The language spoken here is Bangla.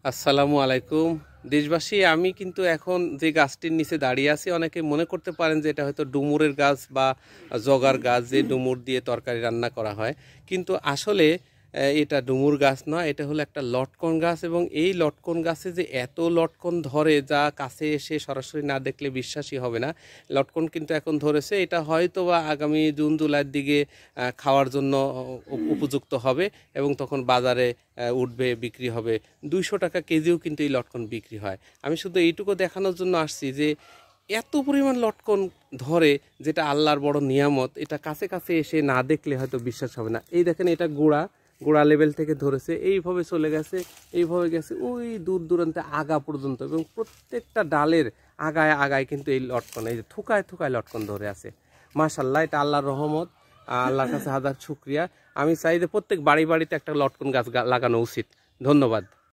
আসসালামু আলাইকুম দেশবাসী। আমি কিন্তু এখন যে গাছটির নিচে দাঁড়িয়ে আছি, অনেকে মনে করতে পারেন যে এটা হয়তো ডুমুরের গাছ বা জগার গাছ, যে ডুমুর দিয়ে তরকারি রান্না করা হয়। কিন্তু আসলে এটা ডুমুর গাছ নয়, এটা হলো একটা লটকন গাছ। এবং এই লটকন গাছে যে এত লটকন ধরে, যা কাছে এসে সরাসরি না দেখলে বিশ্বাসই হবে না। লটকন কিন্তু এখন ধরেছে, এটা হয়তো বা আগামী জুন জুলাইয়ের দিকে খাওয়ার জন্য উপযুক্ত হবে এবং তখন বাজারে উঠবে, বিক্রি হবে। 200 টাকা কেজিও কিন্তু এই লটকন বিক্রি হয়। আমি শুধু এইটুকু দেখানোর জন্য আসছি যে এত পরিমাণ লটকন ধরে, যেটা আল্লাহর বড় নিয়ামত। এটা কাছে কাছে এসে না দেখলে হয়তো বিশ্বাস হবে না। এই দেখেন, এটা গোড়া লেভেল থেকে ধরেছে, এইভাবে চলে গেছে, এইভাবে গেছে ওই দূর দূরান্তে আগা পর্যন্ত, এবং প্রত্যেকটা ডালের আগায় আগায় কিন্তু এই লটকন, এই যে থুকায় থুকায় লটকন ধরে আছে। মাশাআল্লাহ, এটা আল্লাহর রহমত। আল্লাহর কাছে হাজার শুকরিয়া। আমি চাই যে প্রত্যেক বাড়ি বাড়িতে একটা লটকন গাছ লাগানো উচিত। ধন্যবাদ।